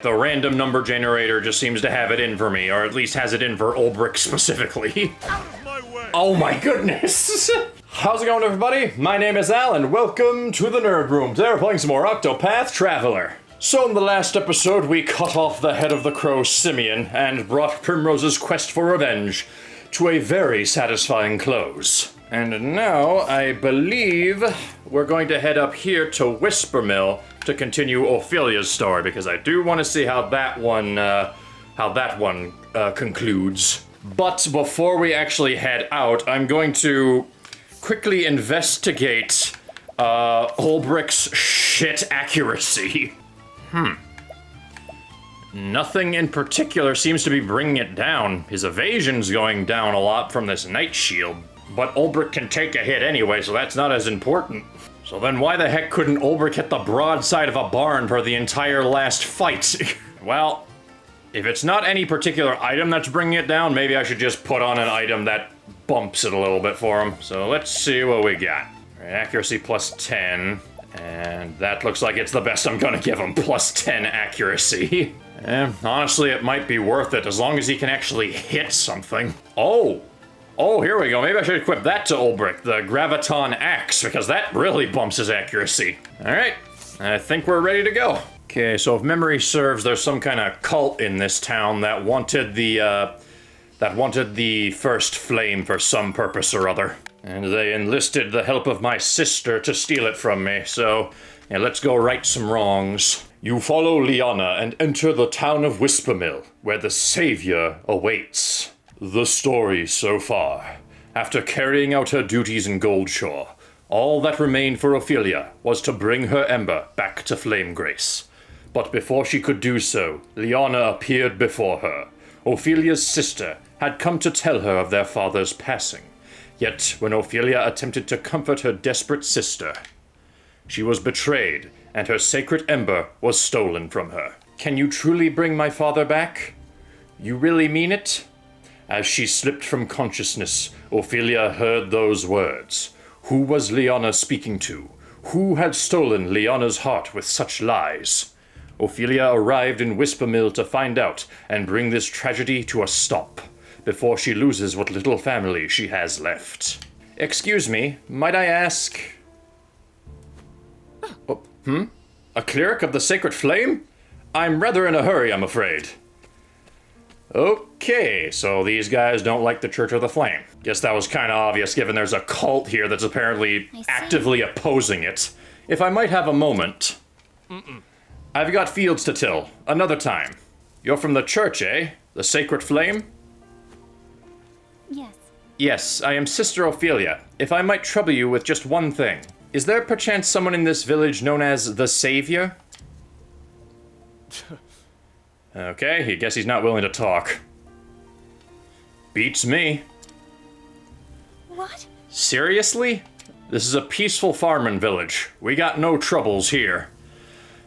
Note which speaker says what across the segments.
Speaker 1: The random number generator just seems to have it in for me, or at least has it in for Ulbrich specifically. Oh my goodness! How's it going, everybody? My name is Al, and welcome to the Nerd Room. Today we're playing some more Octopath Traveler. So in the last episode, we cut off the head of the crow Simeon and brought Primrose's quest for revenge to a very satisfying close. And now, I believe, we're going to head up here to Wispermill to continue Ophelia's story, because I do want to see how that one concludes. But before we actually head out, I'm going to quickly investigate Ulbrich's shit accuracy. Nothing in particular seems to be bringing it down. His evasion's going down a lot from this night shield, but Ulbrich can take a hit anyway, so that's not as important. So then why the heck couldn't Ulbrich hit the broadside of a barn for the entire last fight? Well, if it's not any particular item that's bringing it down, maybe I should just put on an item that bumps it a little bit for him. So let's see what we got. All right, accuracy plus 10, and that looks like it's the best I'm gonna give him, plus 10 accuracy. Honestly, it might be worth it as long as he can actually hit something. Oh, here we go. Maybe I should equip that to Ulbrich, the Graviton Axe, because that really bumps his accuracy. All right, I think we're ready to go. Okay, so if memory serves, there's some kind of cult in this town that wanted the first flame for some purpose or other. And they enlisted the help of my sister to steal it from me, so yeah, let's go right some wrongs. You follow Lianna and enter the town of Wispermill, where the Savior awaits. The story so far. After carrying out her duties in Goldshore, all that remained for Ophelia was to bring her ember back to Flamegrace. But before she could do so, Lianna appeared before her. Ophelia's sister had come to tell her of their father's passing. Yet, when Ophelia attempted to comfort her desperate sister, she was betrayed, and her sacred ember was stolen from her. Can you truly bring my father back? You really mean it? As she slipped from consciousness, Ophelia heard those words. Who was Lianna speaking to? Who had stolen Lianna's heart with such lies? Ophelia arrived in Wispermill to find out and bring this tragedy to a stop, before she loses what little family she has left. Excuse me, might I ask... A cleric of the Sacred Flame? I'm rather in a hurry, I'm afraid. Okay, so these guys don't like the Church of the Flame. Guess that was kind of obvious given there's a cult here that's apparently actively opposing it. If I might have a moment. I've got fields to till. Another time. You're from the church, eh? The Sacred Flame?
Speaker 2: Yes.
Speaker 1: Yes, I am Sister Ophelia. If I might trouble you with just one thing. Is there perchance someone in this village known as the Savior? Okay, I guess he's not willing to talk. Beats me.
Speaker 2: What?
Speaker 1: Seriously? This is a peaceful farming village. We got no troubles here.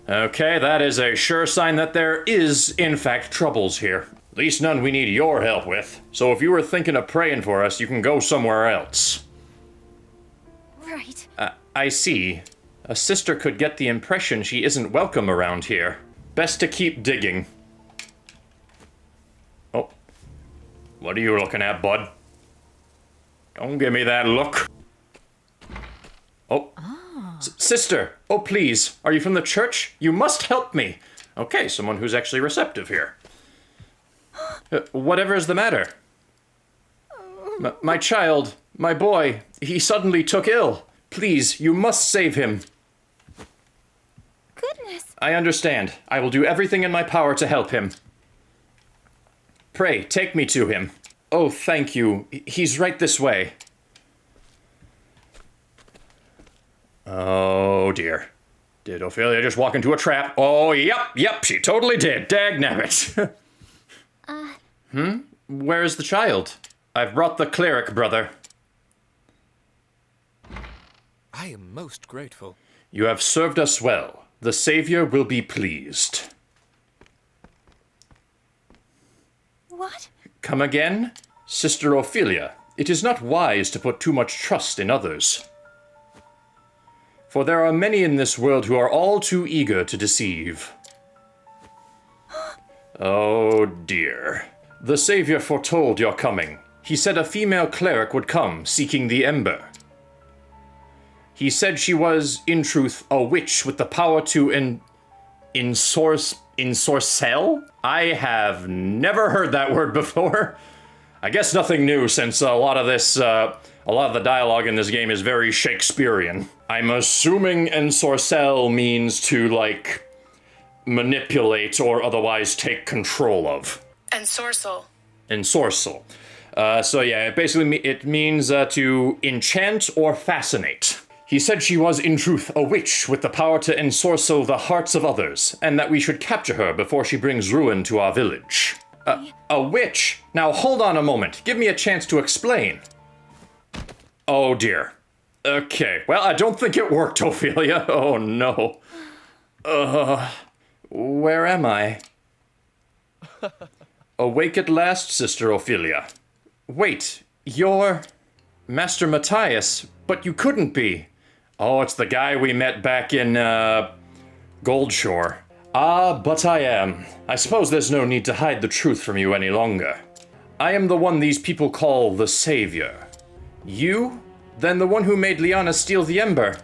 Speaker 1: Okay, that is a sure sign that there is, in fact, troubles here. At least none we need your help with. So if you were thinking of praying for us, you can go somewhere else.
Speaker 2: Right.
Speaker 1: I see. A sister could get the impression she isn't welcome around here. Best to keep digging. Oh. What are you looking at, bud? Don't give me that look. Oh. Sister! Oh, please. Are you from the church? You must help me. Okay, someone who's actually receptive here. Whatever is the matter? My child, my boy, he suddenly took ill. Please, you must save him.
Speaker 2: Goodness.
Speaker 1: I understand. I will do everything in my power to help him. Pray, take me to him. Oh, thank you. He's right this way. Oh, dear. Did Ophelia just walk into a trap? Oh, yep, she totally did. Dagnabbit. Where is the child? I've brought the cleric, brother.
Speaker 3: I am most grateful.
Speaker 1: You have served us well. The Savior will be pleased.
Speaker 2: What?
Speaker 1: Come again? Sister Ophelia, it is not wise to put too much trust in others. For there are many in this world who are all too eager to deceive. Oh dear. The Savior foretold your coming. He said a female cleric would come, seeking the ember. He said she was, in truth, a witch with the power to ensorcel? I have never heard that word before. I guess nothing new, since a lot of the dialogue in this game is very Shakespearean. I'm assuming ensorcel means to, like, manipulate or otherwise take control of.
Speaker 4: Ensorcel.
Speaker 1: Ensorcel. So yeah, it means to enchant or fascinate. He said she was, in truth, a witch with the power to ensorcel the hearts of others, and that we should capture her before she brings ruin to our village. A witch? Now hold on a moment. Give me a chance to explain. Oh dear. Okay, well, I don't think it worked, Ophelia. Oh no. Where am I? Awake at last, Sister Ophelia. Wait, you're Master Matthias, but you couldn't be. Oh, it's the guy we met back in, Goldshore. Ah, but I am. I suppose there's no need to hide the truth from you any longer. I am the one these people call the Savior. You? Then the one who made Lianna steal the ember?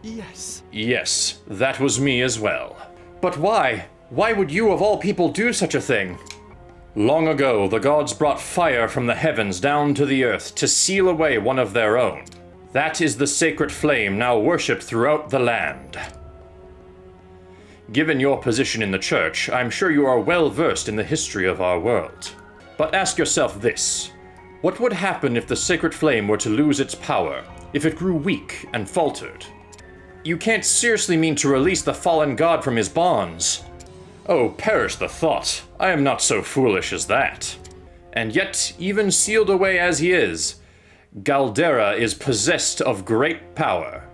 Speaker 3: Yes.
Speaker 1: Yes, that was me as well. But why? Why would you of all people do such a thing? Long ago, the gods brought fire from the heavens down to the earth to seal away one of their own. That is the sacred flame now worshipped throughout the land. Given your position in the church, I'm sure you are well versed in the history of our world. But ask yourself this. What would happen if the sacred flame were to lose its power, if it grew weak and faltered? You can't seriously mean to release the fallen god from his bonds. Oh, perish the thought. I am not so foolish as that. And yet, even sealed away as he is, Galdera is possessed of great power.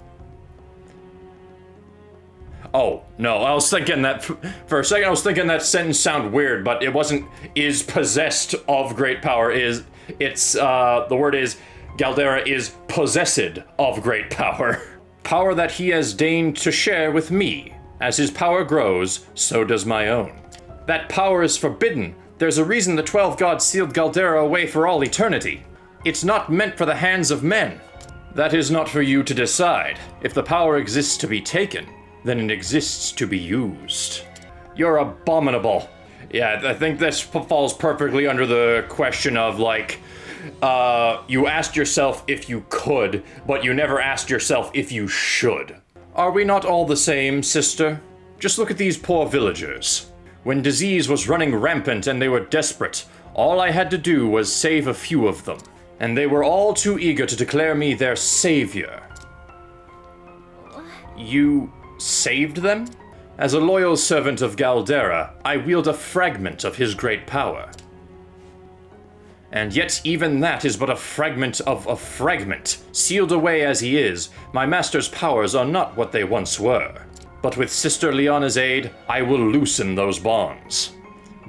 Speaker 1: Oh, no, I was thinking that, for a second I was thinking that sentence sounded weird, but it wasn't is possessed of great power, the word is, Galdera is possessed of great power. Power that he has deigned to share with me. As his power grows, so does my own. That power is forbidden. There's a reason the 12 gods sealed Galdera away for all eternity. It's not meant for the hands of men. That is not for you to decide. If the power exists to be taken, then it exists to be used. You're abominable. Yeah, I think this falls perfectly under the question of, like, you asked yourself if you could, but you never asked yourself if you should. Are we not all the same, sister? Just look at these poor villagers. When disease was running rampant and they were desperate, all I had to do was save a few of them. And they were all too eager to declare me their savior. You saved them? As a loyal servant of Galdera, I wield a fragment of his great power. And yet even that is but a fragment of a fragment. Sealed away as he is, my master's powers are not what they once were. But with Sister Lianna's aid, I will loosen those bonds.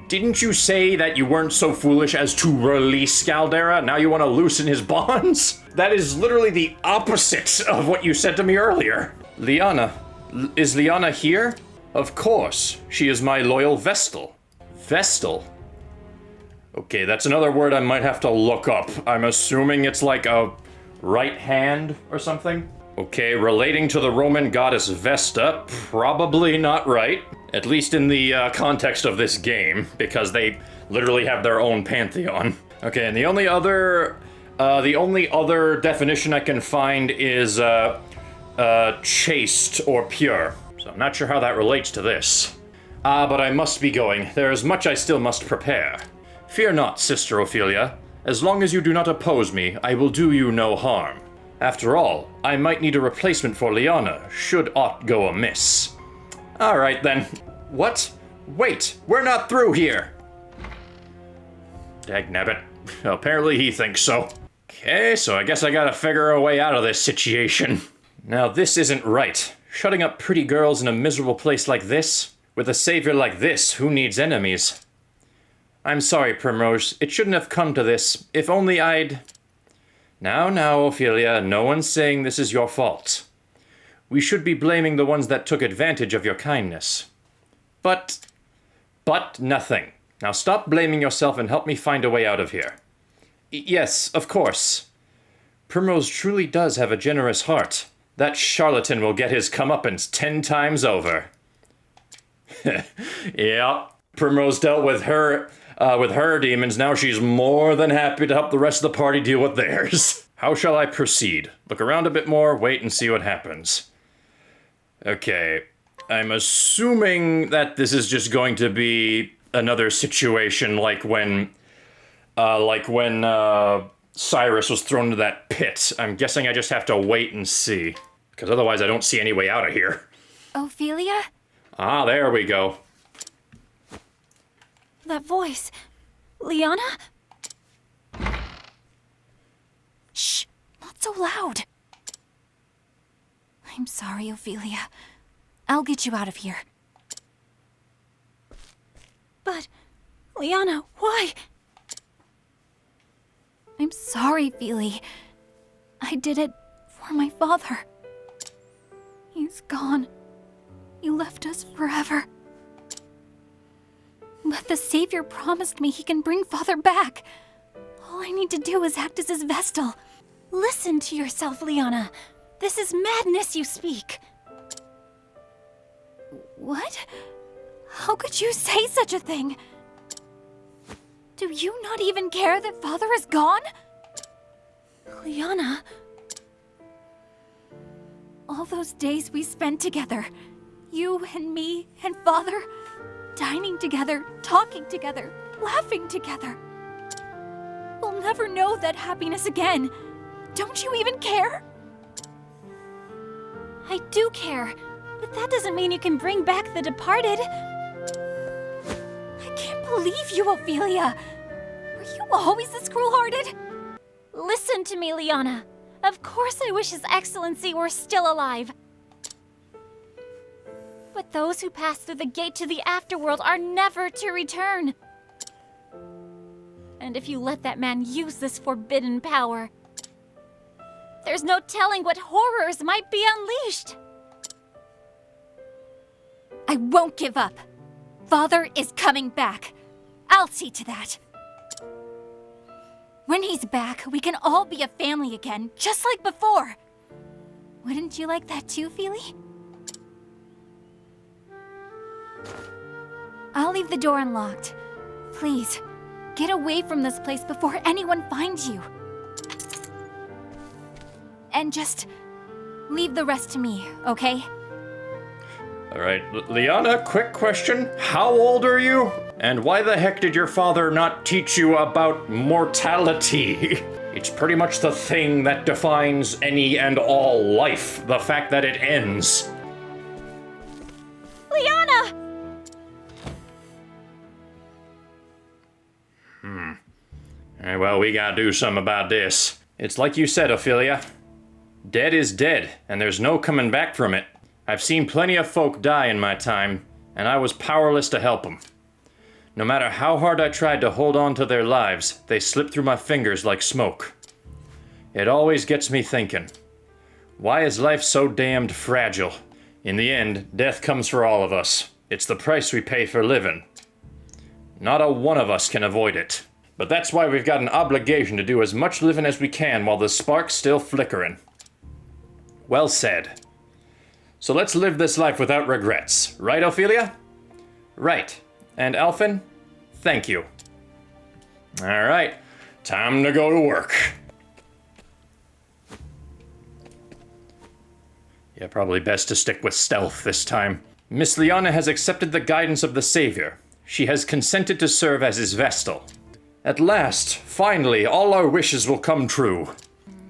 Speaker 1: Didn't you say that you weren't so foolish as to release Galdera? Now you want to loosen his bonds? That is literally the opposite of what you said to me earlier. Lianna. Is Lianna here? Of course. She is my loyal Vestal. Vestal? Okay, that's another word I might have to look up. I'm assuming it's like a right hand or something. Okay, relating to the Roman goddess Vesta, probably not right. At least in the context of this game, because they literally have their own pantheon. Okay, and the only other definition I can find is chaste or pure. So I'm not sure how that relates to this. But I must be going. There is much I still must prepare. Fear not, Sister Ophelia. As long as you do not oppose me, I will do you no harm. After all, I might need a replacement for Lianna, should aught go amiss. Alright then. What? Wait, we're not through here! Dagnabbit. Apparently he thinks so. Okay, so I guess I gotta figure a way out of this situation. Now this isn't right. Shutting up pretty girls in a miserable place like this? With a savior like this, who needs enemies? I'm sorry, Primrose. It shouldn't have come to this. If only I'd... Now, Ophelia, no one's saying this is your fault. We should be blaming the ones that took advantage of your kindness. But but nothing. Now stop blaming yourself and help me find a way out of here. Yes, of course. Primrose truly does have a generous heart. That charlatan will get his comeuppance 10 times over. Yeah, Primrose dealt with her demons. Now she's more than happy to help the rest of the party deal with theirs. How shall I proceed? Look around a bit more, wait and see what happens. Okay, I'm assuming that this is just going to be another situation like when Cyrus was thrown into that pit. I'm guessing I just have to wait and see, because otherwise I don't see any way out of here.
Speaker 2: Ophelia?
Speaker 1: Ah, there we go.
Speaker 2: That voice. Lianna? Shh, not so loud. I'm sorry, Ophelia. I'll get you out of here. But, Lianna, why? I'm sorry, Feely. I did it for my father. He's gone. He left us forever. But the Savior promised me he can bring Father back. All I need to do is act as his Vestal. Listen to yourself, Lianna. This is madness you speak. What? How could you say such a thing? Do you not even care that Father is gone? Lianna. All those days we spent together, you and me and Father, dining together, talking together, laughing together. We'll never know that happiness again. Don't you even care? I do care, but that doesn't mean you can bring back the departed. I can't believe you, Ophelia. Were you always this cruel-hearted? Listen to me, Lianna. Of course I wish His Excellency were still alive. But those who pass through the gate to the afterworld are never to return. And if you let that man use this forbidden power, there's no telling what horrors might be unleashed. I won't give up. Father is coming back. I'll see to that. When he's back, we can all be a family again, just like before. Wouldn't you like that too, Feely? I'll leave the door unlocked. Please, get away from this place before anyone finds you. And just leave the rest to me, okay?
Speaker 1: All right, Lianna, quick question. How old are you? And why the heck did your father not teach you about mortality? It's pretty much the thing that defines any and all life, the fact that it ends.
Speaker 2: Lianna!
Speaker 1: Well, we gotta do something about this. It's like you said, Ophelia. Dead is dead, and there's no coming back from it. I've seen plenty of folk die in my time, and I was powerless to help them. No matter how hard I tried to hold on to their lives, they slipped through my fingers like smoke. It always gets me thinking, why is life so damned fragile? In the end, death comes for all of us. It's the price we pay for living. Not a one of us can avoid it. But that's why we've got an obligation to do as much living as we can while the spark's still flickering. Well said. So let's live this life without regrets. Right, Ophelia? Right. And Alphen, thank you. All right, time to go to work. Yeah, probably best to stick with stealth this time. Miss Lianna has accepted the guidance of the Savior. She has consented to serve as his Vestal. At last, finally, all our wishes will come true.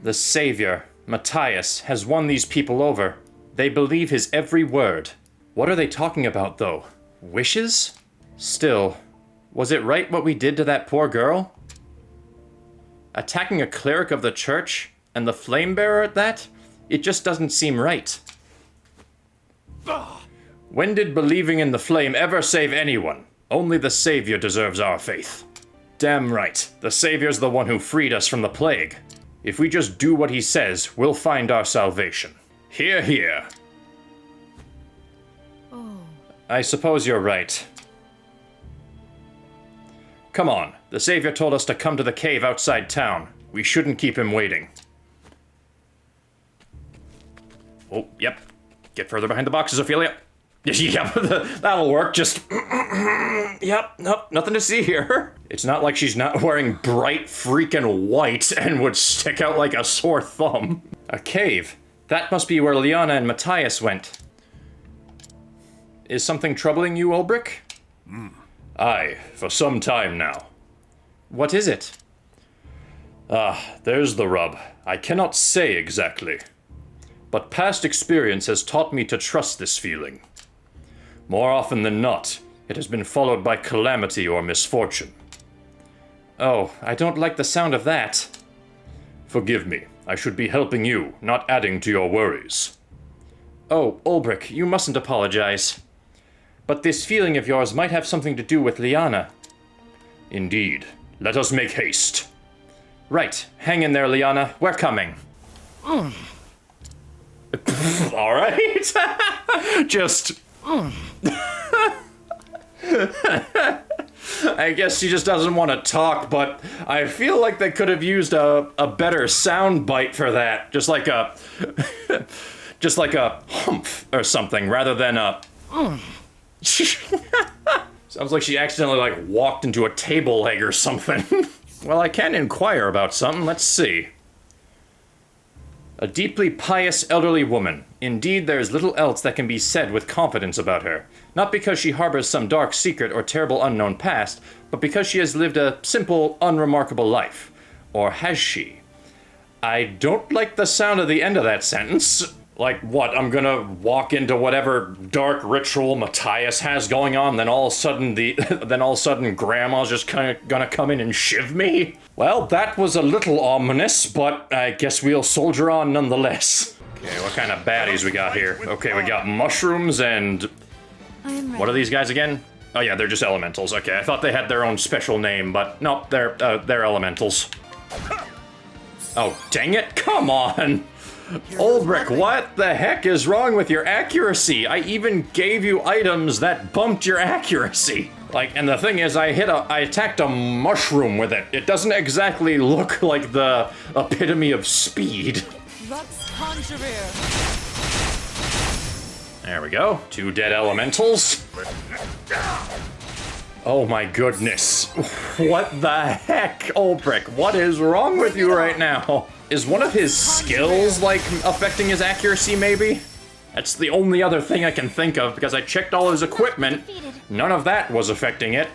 Speaker 1: The Savior, Matthias, has won these people over. They believe his every word. What are they talking about, though? Wishes? Still, was it right what we did to that poor girl? Attacking a cleric of the church, and the flame bearer at that? It just doesn't seem right. When did believing in the flame ever save anyone? Only the Savior deserves our faith. Damn right, the Savior's the one who freed us from the plague. If we just do what he says, we'll find our salvation. Hear, hear. I suppose you're right. Come on, the Savior told us to come to the cave outside town. We shouldn't keep him waiting. Oh, yep. Get further behind the boxes, Ophelia. Yep, that'll work. Just, yep, nope, nothing to see here. It's not like she's not wearing bright freaking white and would stick out like a sore thumb. A cave. That must be where Lianna and Matthias went. Is something troubling you, Ulbrich?
Speaker 4: Aye, for some time now.
Speaker 1: What is it?
Speaker 4: There's the rub. I cannot say exactly. But past experience has taught me to trust this feeling. More often than not, it has been followed by calamity or misfortune.
Speaker 1: Oh, I don't like the sound of that.
Speaker 4: Forgive me. I should be helping you, not adding to your worries.
Speaker 1: Oh, Ulbrich, you mustn't apologize. But this feeling of yours might have something to do with Lianna.
Speaker 4: Indeed. Let us make haste.
Speaker 1: Right. Hang in there, Lianna. We're coming.
Speaker 4: All right. Just...
Speaker 1: I guess she just doesn't want to talk, but I feel like they could have used a better sound bite for that. Just like a... just like a humph or something, rather than a... Sounds like she accidentally, like, walked into a table leg or something. Well, I can inquire about something. Let's see. A deeply pious elderly woman. Indeed, there is little else that can be said with confidence about her. Not because she harbors some dark secret or terrible unknown past, but because she has lived a simple, unremarkable life. Or has she? I don't like the sound of the end of that sentence. Like, what, I'm gonna walk into whatever dark ritual Matthias has going on, then all of a sudden Grandma's just gonna come in and shiv me? Well, that was a little ominous, but I guess we'll soldier on nonetheless. Okay, what kind of baddies we got here? Okay, we got mushrooms and... What are these guys again? Oh yeah, they're just elementals. Okay, I thought they had their own special name, but nope, they're elementals. Oh, dang it, come on! Ulbrich, what the heck is wrong with your accuracy? I even gave you items that bumped your accuracy. Like, and the thing is, I attacked a mushroom with it. It doesn't exactly look like the epitome of speed. There we go. 2 dead elementals. Oh my goodness. What the heck, Ulbrich? What is wrong with you right now? Is one of his skills, like, affecting his accuracy, maybe? That's the only other thing I can think of, because I checked all his equipment. None of that was affecting it.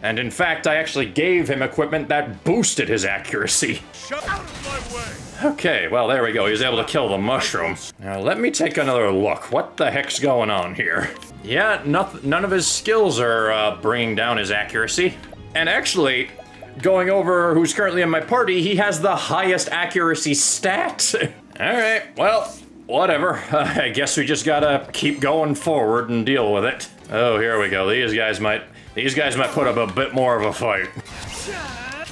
Speaker 1: And in fact, I actually gave him equipment that boosted his accuracy.
Speaker 5: Shut out of my way!
Speaker 1: Okay, well, there we go. He was able to kill the mushroom. Now, let me take another look. What the heck's going on here? Yeah, none of his skills are bringing down his accuracy. And actually... going over who's currently in my party, he has the highest accuracy stat. Alright, well, whatever. I guess we just gotta keep going forward and deal with it. Oh, here we go. These guys might put up a bit more of a fight.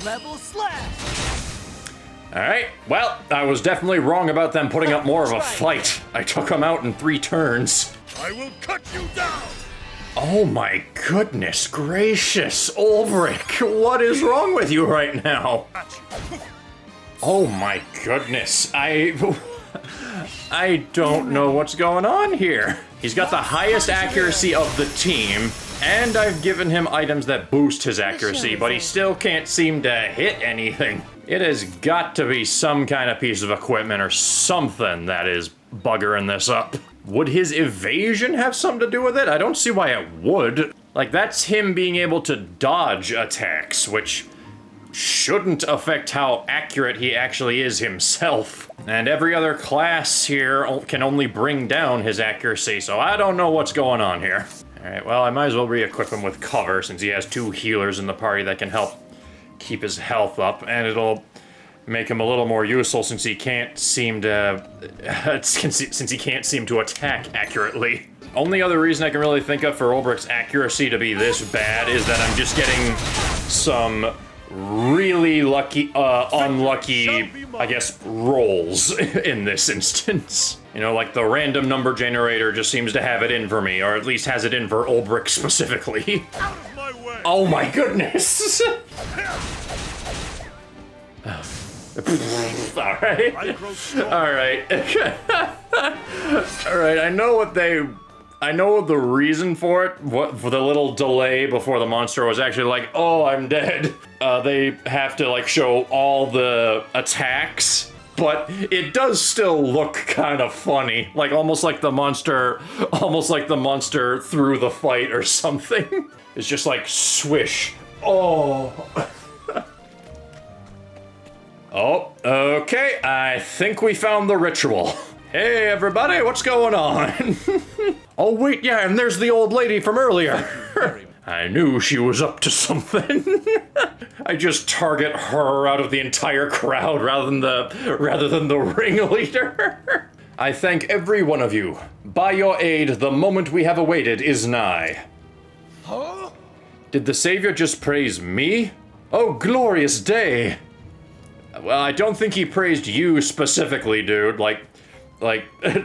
Speaker 5: Level slash!
Speaker 1: Alright, well, I was definitely wrong about them putting up more of a fight. I took them out in 3 turns.
Speaker 5: I will cut you down!
Speaker 1: Oh my goodness gracious, Ulbrich, what is wrong with you right now? Oh my goodness, I don't know what's going on here. He's got the highest accuracy of the team, and I've given him items that boost his accuracy, but he still can't seem to hit anything. It has got to be some kind of piece of equipment or something that is buggering this up. Would his evasion have something to do with it? I don't see why it would. Like, that's him being able to dodge attacks, which shouldn't affect how accurate he actually is himself. And every other class here can only bring down his accuracy, so I don't know what's going on here. Alright, well, I might as well re-equip him with cover, since he has 2 healers in the party that can help keep his health up, and it'll make him a little more useful since he can't seem to attack accurately. Only other reason I can really think of for Ulbrich's accuracy to be this bad is that I'm just getting some really unlucky, I guess, rolls in this instance. You know, like the random number generator just seems to have it in for me, or at least has it in for Ulbrich specifically.
Speaker 5: Out of my way! way.
Speaker 1: Oh my goodness! Alright.
Speaker 5: I grow strong.
Speaker 1: Alright. Alright, I know the reason for it, for the little delay before the monster was actually like, oh, I'm dead. They have to like show all the attacks, but it does still look kind of funny. Like almost like the monster through the fight or something. It's just like swish. Oh. Oh, okay, I think we found the ritual. Hey everybody, what's going on? Oh wait, yeah, and there's the old lady from earlier. I knew she was up to something. I just target her out of the entire crowd rather than the ringleader. I thank every one of you. By your aid, the moment we have awaited is nigh.
Speaker 5: Huh?
Speaker 1: Did the Savior just praise me? Oh, glorious day! Well, I don't think he praised you specifically, dude. Like,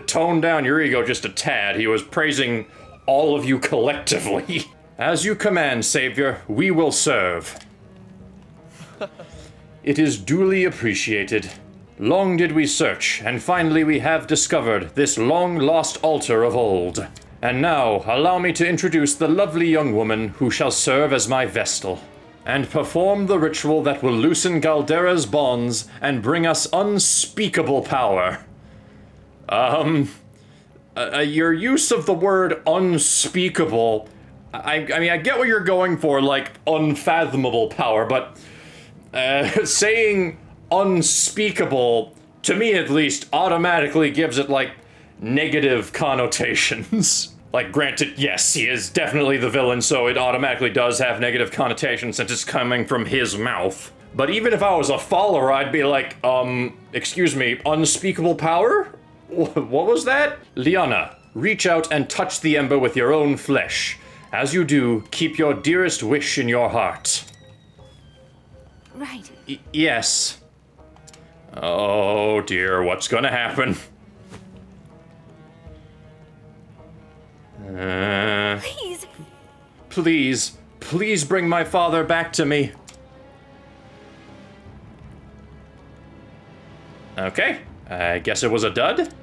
Speaker 1: tone down your ego just a tad. He was praising all of you collectively. As you command, Savior, we will serve. It is duly appreciated. Long did we search, and finally we have discovered this long-lost altar of old. And now, allow me to introduce the lovely young woman who shall serve as my vestal, and perform the ritual that will loosen Galdera's bonds and bring us unspeakable power. Your use of the word unspeakable, I mean, I get what you're going for, like, unfathomable power, but, saying unspeakable, to me at least, automatically gives it, like, negative connotations. Like, granted, yes, he is definitely the villain, so it automatically does have negative connotations since it's coming from his mouth. But even if I was a follower, I'd be like, excuse me, unspeakable power? What was that? Lianna, reach out and touch the ember with your own flesh. As you do, keep your dearest wish in your heart.
Speaker 2: Right.
Speaker 1: Yes. Oh dear, what's gonna happen?
Speaker 2: Please.
Speaker 1: Please bring my father back to me. Okay, I guess it was a dud.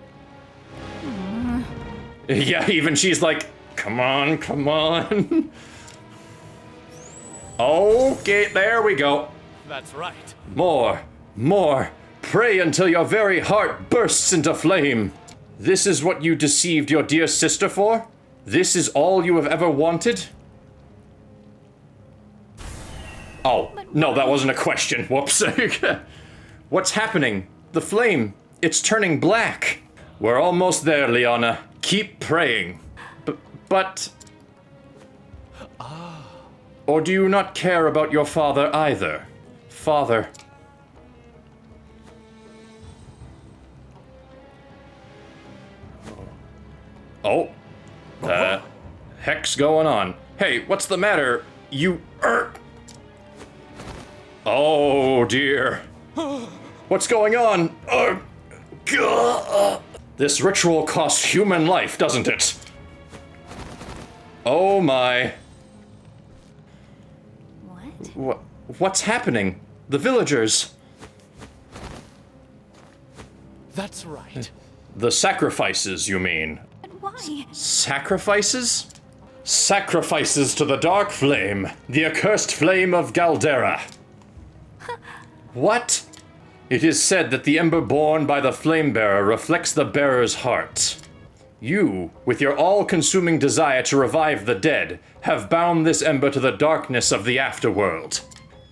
Speaker 1: Yeah, even she's like, come on, come on. Okay, there we go.
Speaker 3: That's right.
Speaker 1: More. Pray until your very heart bursts into flame. This is what you deceived your dear sister for? This is all you have ever wanted? Oh, no, that wasn't a question. Whoops. What's happening? The flame, it's turning black. We're almost there, Lianna. Keep praying. But... Or do you not care about your father either? Father... Oh. Heck's going on. Hey, what's the matter? You... Oh, dear. What's going on? This ritual costs human life, doesn't it? Oh, my. What's happening? The villagers.
Speaker 3: That's right.
Speaker 1: The sacrifices, you mean?
Speaker 2: But why?
Speaker 1: Sacrifices? Sacrifices to the dark flame, the accursed flame of Galdera. What? It is said that the ember borne by the flame bearer reflects the bearer's heart. You, with your all-consuming desire to revive the dead, have bound this ember to the darkness of the afterworld.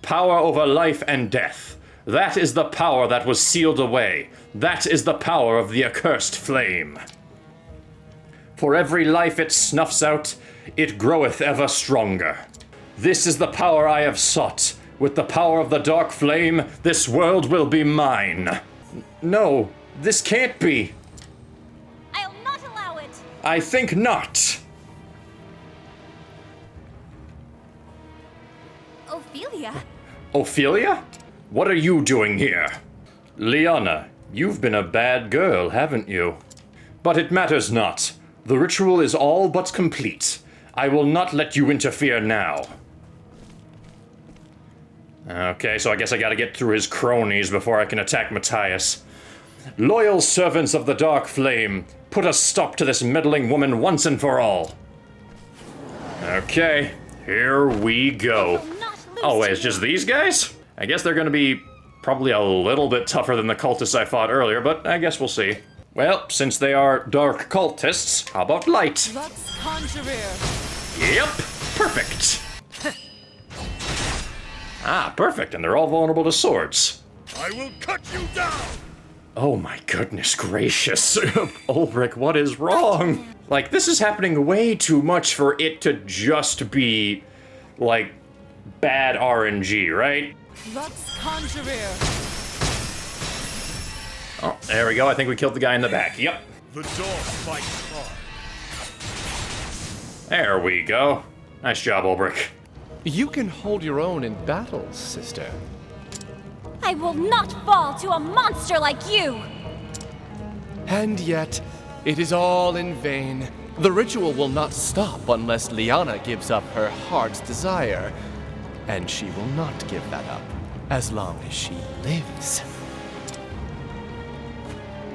Speaker 1: Power over life and death. That is the power that was sealed away. That is the power of the accursed flame. For every life it snuffs out, it groweth ever stronger. This is the power I have sought. With the power of the dark flame, this world will be mine. No, this can't be.
Speaker 2: I'll not allow it.
Speaker 1: I think not.
Speaker 2: Ophelia?
Speaker 1: Ophelia? What are you doing here? Lianna, you've been a bad girl, haven't you? But it matters not. The ritual is all but complete. I will not let you interfere now. Okay, so I guess I gotta get through his cronies before I can attack Matthias. Loyal servants of the Dark Flame, put a stop to this meddling woman once and for all. Okay, here we go. Oh wait, it's just these guys? I guess they're gonna be probably a little bit tougher than the cultists I fought earlier, but I guess we'll see. Well, since they are dark cultists, how about light?
Speaker 6: Lux Conjurer.
Speaker 1: Yep, perfect. Ah, perfect, and they're all vulnerable to swords.
Speaker 5: I will cut you down!
Speaker 1: Oh my goodness gracious. Ulrich, what is wrong? Like, this is happening way too much for it to just be, like, bad RNG, right?
Speaker 6: Lux Conjurer.
Speaker 1: Oh, there we go. I think we killed the guy in the back. Yep.
Speaker 5: The dog fights hard.
Speaker 1: There we go. Nice job, Ulrich.
Speaker 3: You can hold your own in battle, sister.
Speaker 2: I will not fall to a monster like you!
Speaker 3: And yet, it is all in vain. The ritual will not stop unless Lianna gives up her heart's desire. And she will not give that up as long as she lives.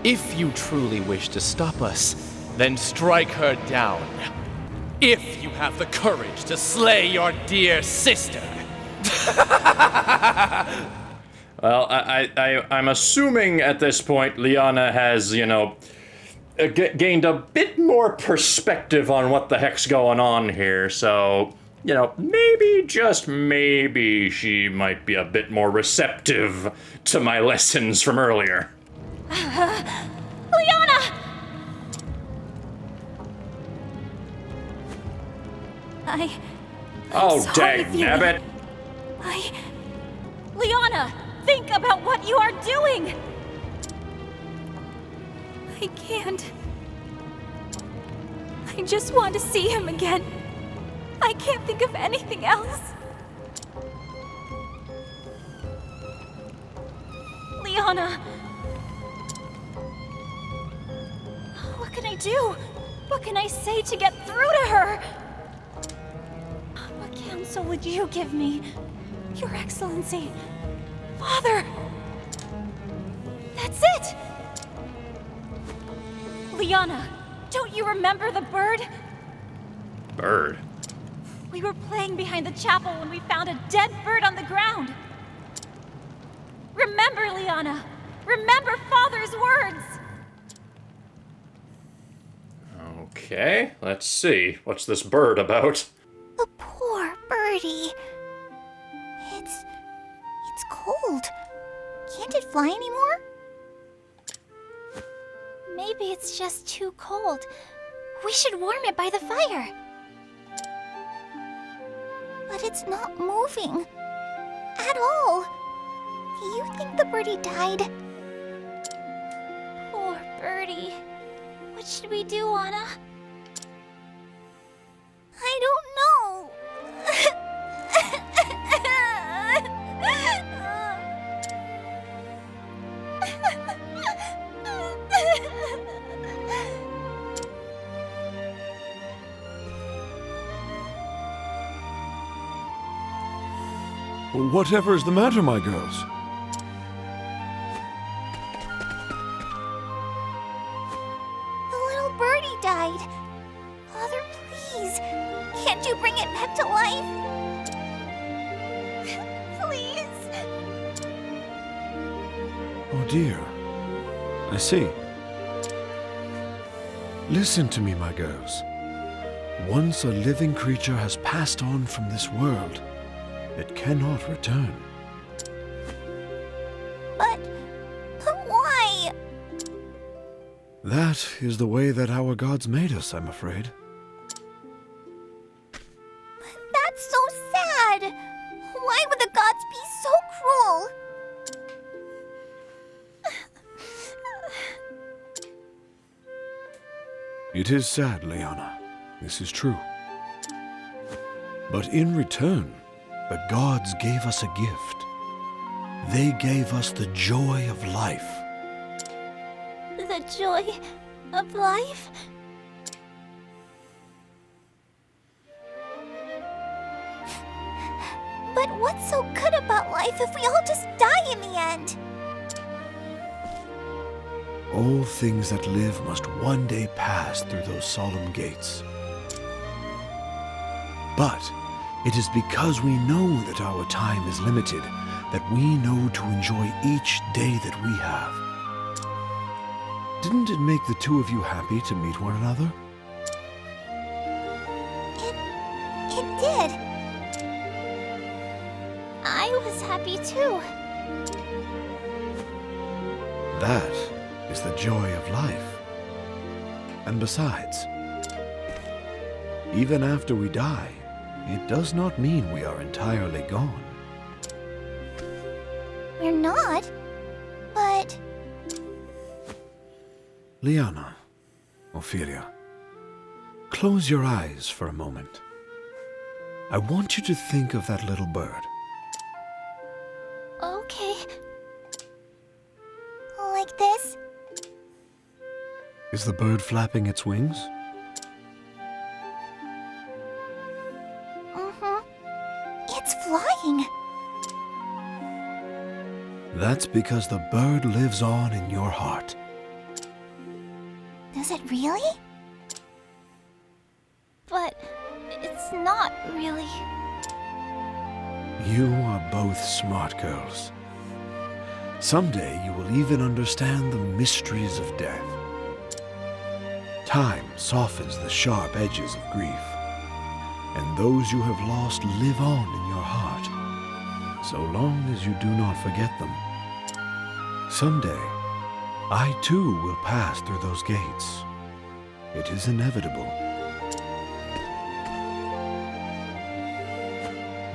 Speaker 3: If you truly wish to stop us, then strike her down. If you have the courage to slay your dear sister.
Speaker 1: Well, I'm assuming at this point Lianna has, you know, gained a bit more perspective on what the heck's going on here, so, you know, maybe, just maybe, she might be a bit more receptive to my lessons from earlier.
Speaker 2: Lianna!
Speaker 1: Oh,
Speaker 2: sorry,
Speaker 1: dang nabbit!
Speaker 2: Lianna, think about what you are doing! I can't. I just want to see him again. I can't think of anything else. Lianna. What can I do? What can I say to get through to her? What counsel would you give me, Your Excellency? Father! That's it! Lianna, don't you remember the bird?
Speaker 1: Bird?
Speaker 2: We were playing behind the chapel when we found a dead bird on the ground. Remember, Lianna! Remember Father's words!
Speaker 1: Okay, let's see. What's this bird about?
Speaker 2: The poor birdie. It's cold. Can't it fly anymore? Maybe it's just too cold. We should warm it by the fire. But it's not moving. At all. Do you think the birdie died? Poor birdie. What should we do, Anna? I don't know.
Speaker 7: Whatever is the matter, my girls?
Speaker 2: The little birdie died. Father, please. Can't you bring it back to life? Please.
Speaker 7: Oh dear. I see. Listen to me, my girls. Once a living creature has passed on from this world, it cannot return.
Speaker 2: But why?
Speaker 7: That is the way that our gods made us, I'm afraid.
Speaker 2: That's so sad. Why would the gods be so cruel?
Speaker 7: It is sad, Lianna. This is true. But in return, the gods gave us a gift. They gave us the joy of life.
Speaker 2: The joy of life? But But what's so good about life if we all just die in the end?
Speaker 7: All things that live must one day pass through those solemn gates. But it is because we know that our time is limited that we know to enjoy each day that we have. Didn't it make the two of you happy to meet one another?
Speaker 2: It did. I was happy too.
Speaker 7: That is the joy of life. And besides, even after we die, it does not mean we are entirely gone.
Speaker 2: We're not, but...
Speaker 7: Lianna, Ophelia, close your eyes for a moment. I want you to think of that little bird.
Speaker 2: Okay. Like this?
Speaker 7: Is the bird flapping its wings?
Speaker 2: It's flying.
Speaker 7: That's because the bird lives on in your heart.
Speaker 2: Does it really? But it's not really.
Speaker 7: You are both smart girls. Someday you will even understand the mysteries of death. Time softens the sharp edges of grief, and those you have lost live on in your heart, so long as you do not forget them. Someday, I too will pass through those gates. It is inevitable.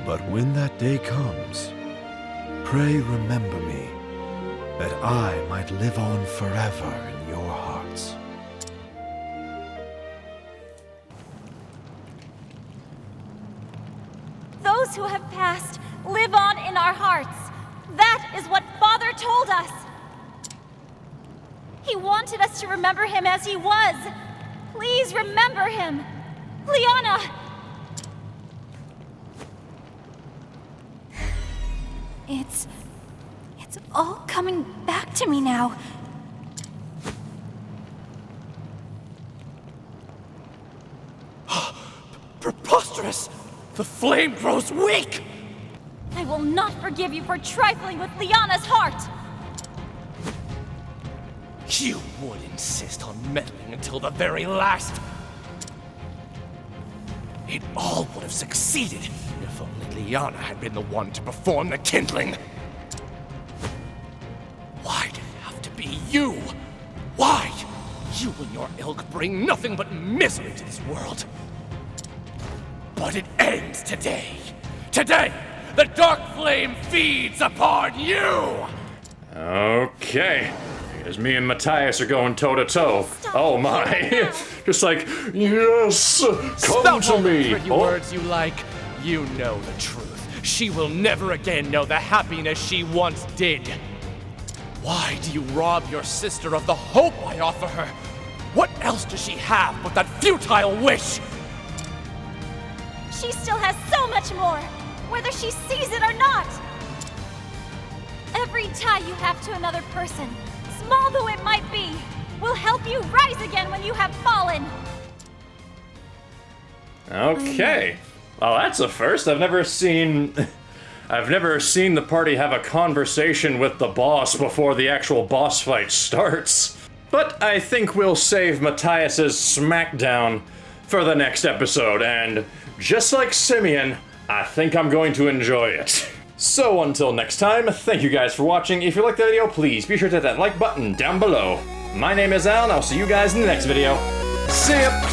Speaker 7: But when that day comes, pray remember me, that I might live on forever in your hearts.
Speaker 2: Those who have passed live on in our hearts. That is what Father told us. He wanted us to remember him as he was. Please remember him. Lianna! It's all coming back to me now.
Speaker 3: Preposterous! The flame grows weak!
Speaker 2: I will not forgive you for trifling with Lianna's heart.
Speaker 3: You would insist on meddling until the very last. It all would have succeeded if only Lianna had been the one to perform the kindling. Why did it have to be you? Why? You and your ilk bring nothing but misery to this world. But it ends today. Today, the dark flame feeds upon you!
Speaker 1: Okay. As me and Matthias are going toe-to-toe. Oh my. Just like, yes, come to me.
Speaker 3: Pretty words you like. You know the truth. She will never again know the happiness she once did. Why do you rob your sister of the hope I offer her? What else does she have but that futile wish?
Speaker 2: She still has so much more, whether she sees it or not. Every tie you have to another person, small though it might be, will help you rise again when you have fallen.
Speaker 1: Okay. Well, that's a first. I've never seen the party have a conversation with the boss before the actual boss fight starts. But I think we'll save Matthias's smackdown for the next episode, and just like Simeon, I think I'm going to enjoy it. So until next time, thank you guys for watching. If you liked the video, please be sure to hit that like button down below. My name is Al, and I'll see you guys in the next video. See ya!